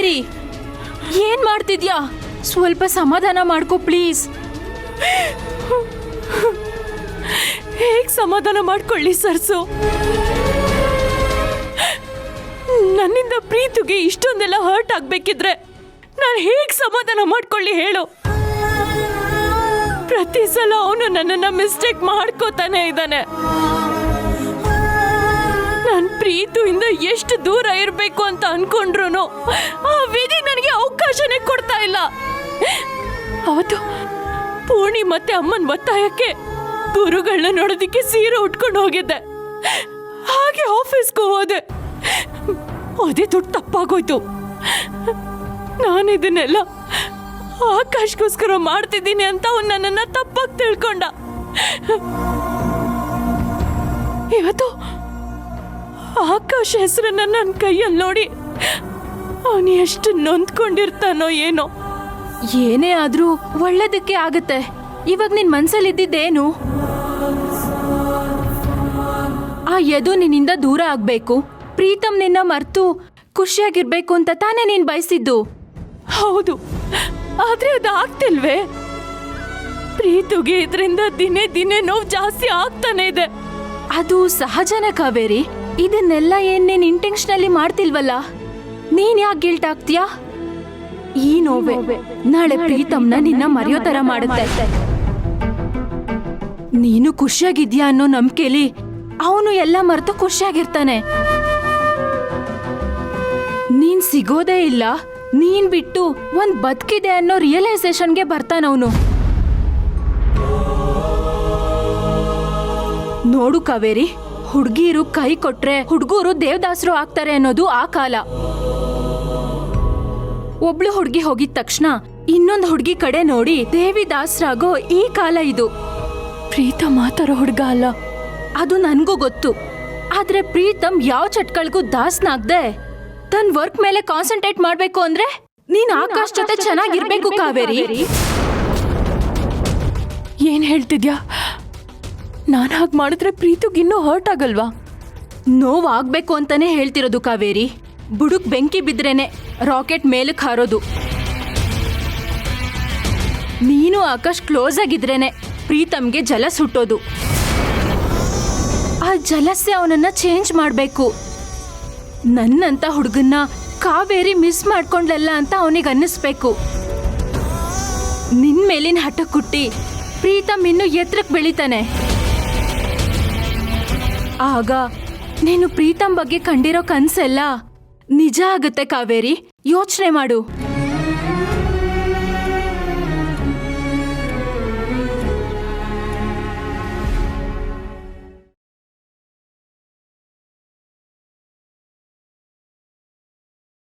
ಕಾವೇರಿ, ಏನ್ ಮಾಡ್ತಿದ್ಯಾ? ಸ್ವಲ್ಪ ಸಮಾಧಾನ ಮಾಡ್ಕೋ ಪ್ಲೀಸ್. ಹೇಗ್ ಸಮಾಧಾನ ಮಾಡ್ಕೊಳ್ಳಿ ಸರ್ಸು? ನನ್ನಿಂದ ಪ್ರೀತಿಗೆ ಇಷ್ಟೊಂದೆಲ್ಲ ಹರ್ಟ್ ಆಗ್ಬೇಕಿದ್ರೆ ನಾನು ಹೇಗ್ ಸಮಾಧಾನ ಮಾಡ್ಕೊಳ್ಳಿ ಹೇಳು? ಪ್ರತಿ ಸಲ ಅವನು ನನ್ನನ್ನ ಮಿಸ್ಟೇಕ್ ಮಾಡ್ಕೋತಾನೆ ಇದ್ದಾನೆ. ನಾನು ಪ್ರೀತಿಯಿಂದ ಎಷ್ಟು ದೂರ ಇರಬೇಕು ಅಂತ ಅನ್ಕೊಂಡ್ರು ಆ ವಿಧಿ ನನಗೆ ಅವಕಾಶನೇ ಕೊಡ್ತಾ ಇಲ್ಲ. ಅವತ್ತು ಪೂರ್ಣಿ ಮತ್ತೆ ಅಮ್ಮನ ಒತ್ತಾಯಕ್ಕೆ ಗುರುಗಳನ್ನ ನೋಡೋದಿಕ್ಕೆ ಸೀರೆ ಉಟ್ಕೊಂಡು ಹೋಗಿದ್ದೆ. ಹಾಗೆ ಆಫೀಸ್ಗೂ ಹೋದೆ. ಅದೇ ದೊಡ್ಡ ತಪ್ಪಾಗೋಯ್ತು. ನಾನಿದನ್ನೆಲ್ಲ ಆಕಾಶ್ಗೋಸ್ಕರ ಮಾಡ್ತಿದ್ದೀನಿ ಅಂತ ಅವನು ನನ್ನನ್ನ ತಪ್ಪಾಗಿ ತಿಳ್ಕೊಂಡ. ಇವತ್ತು ಆಕಾಶ್ ಹೆಸರನ್ನ ನನ್ನ ಕೈಯಲ್ಲಿ ನೋಡಿ ಅವನು ಎಷ್ಟು ನೊಂದ್ಕೊಂಡಿರ್ತಾನೋ ಏನೋ. ಏನೇ ಆದ್ರೂ ಒಳ್ಳೇದಕ್ಕೆ ಆಗತ್ತೆ. ಇವಾಗ ನಿನ್ ಮನ್ಸಲ್ಲಿ ಇದ್ದಿದ್ದೇನು? ಆ ಯದು ನಿನ್ನಿಂದ ದೂರ ಆಗ್ಬೇಕು, ಪ್ರೀತಮ್ ನಿನ್ನ ಮರ್ತು ಖುಷಿಯಾಗಿರ್ಬೇಕು ಅಂತ ತಾನೇ ನೀನ್ ಬಯಸಿದ್ದು. ಹೌದು, ಆದ್ರೆ ಅದು ಆಗ್ತಿಲ್ವೇ? ಪ್ರೀತಿಗೆ ಇದರಿಂದ ದಿನೇ ದಿನೇ ನೋವು ಜಾಸ್ತಿ ಆಗ್ತಾನೆ ಇದೆ. ಅದು ಸಹಜನ ಕಾವೇರಿ. ಇದನ್ನೆಲ್ಲ ಏನ್ ನೀನ್ ಇಂಟೆನ್ಷನಲ್ಲಿ ಮಾಡ್ತಿಲ್ವಲ್ಲ, ನೀನ್ ಯಾಕೆ ಗಿಲ್ಟ್ ಆಗ್ತೀಯಾ? ಈ ನೋವೆ ನಾಳೆ ಪ್ರೀತಮ್ನ ನಿನ್ನ ಮರೆಯೋ ತರ ಮಾಡುತ್ತೆ. ನೀನು ಖುಷಿಯಾಗಿದ್ಯಾ ಅನ್ನೋ ನಂಬಿಕೆಲಿ ಅವನು ಎಲ್ಲ ಮರೆತು ಖುಷಿಯಾಗಿರ್ತಾನೆ. ನೀನ್ ಸಿಗೋದೇ ಇಲ್ಲ, ನೀನ್ ಬಿಟ್ಟು ಒಂದ್ ಬದುಕಿದೆ ಅನ್ನೋ ರಿಯಲೈಸೇಷನ್ಗೆ ಬರ್ತಾನವನು. ನೋಡು ಕಾವೇರಿ, ಹುಡ್ಗೀರು ಕೈ ಕೊಟ್ರೆ ಹುಡ್ಗೂರು ದೇವದಾಸರು ಆಗ್ತಾರೆ ಅನ್ನೋದು ಆ ಕಾಲ. ಒಬ್ಳು ಹುಡ್ಗಿ ಹೋಗಿದ ತಕ್ಷಣ ಇನ್ನೊಂದು ಹುಡ್ಗಿ ಕಡೆ ನೋಡಿ ದೇವಿದಾಸರಾಗೋ ಈ ಕಾಲ ಇದು. ಪ್ರೀತಮ್ ಮಾತಾಡೋ ಹುಡುಗ ಅಲ್ಲ, ಅದು ನನ್ಗೂ ಗೊತ್ತು. ಆದ್ರೆ ಪ್ರೀತಮ್ ಯಾವ ಚಟ್ಕಳ್ಗೂ ದಾಸ್ನಾಗ್ದೆ ತನ್ ವರ್ಕ್ ಮೇಲೆ ಕಾನ್ಸಂಟ್ರೇಟ್ ಮಾಡ್ಬೇಕು ಅಂದ್ರೆ ನೀನ್ ಆಕಾಶ್ ಜೊತೆ ಚೆನ್ನಾಗಿರ್ಬೇಕು ಕಾವೇರಿ. ಏನ್ ಹೇಳ್ತಿದ್ಯಾ? ನಾನು ಹಾಗೆ ಮಾಡಿದ್ರೆ ಪ್ರೀತಿಗೆ ಇನ್ನೂ ಹರ್ಟ್ ಆಗಲ್ವಾ? ನೋವಾಗ್ಬೇಕು ಅಂತಾನೆ ಹೇಳ್ತಿರೋದು ಕಾವೇರಿ. ಬುಡುಕ್ ಬೆಂಕಿ ಬಿದ್ರೇನೆ ರಾಕೆಟ್ ಮೇಲಕ್ಕೆ ಹಾರೋದು. ನೀನು ಆಕಾಶ್ ಕ್ಲೋಸ್ ಆಗಿದ್ರೇನೆ ಪ್ರೀತಮ್ಗೆ ಜಲಸ್ ಹುಟ್ಟೋದು. ಆ ಜಲಸ್ಸೆ ಅವನನ್ನ ಚೇಂಜ್ ಮಾಡ್ಬೇಕು. ನನ್ನಂತ ಹುಡುಗನ್ನ ಕಾವೇರಿ ಮಿಸ್ ಮಾಡ್ಕೊಂಡ್ಲಲ್ಲ ಅಂತ ಅವನಿಗೆ ಅನ್ನಿಸ್ಬೇಕು. ನಿನ್ ಮೇಲಿನ ಹಠ ಕುಟ್ಟಿ ಪ್ರೀತಮ್ ಇನ್ನು ಎತ್ತರಕ್ಕೆ ಬೆಳಿತಾನೆ. ಆಗ ನೀನು ಪ್ರೀತಮ್ ಬಗ್ಗೆ ಕಂಡಿರೋ ಕನ್ಸೆಲ್ಲ ನಿಜ ಆಗುತ್ತೆ ಕಾವೇರಿ. ಯೋಚನೆ ಮಾಡು.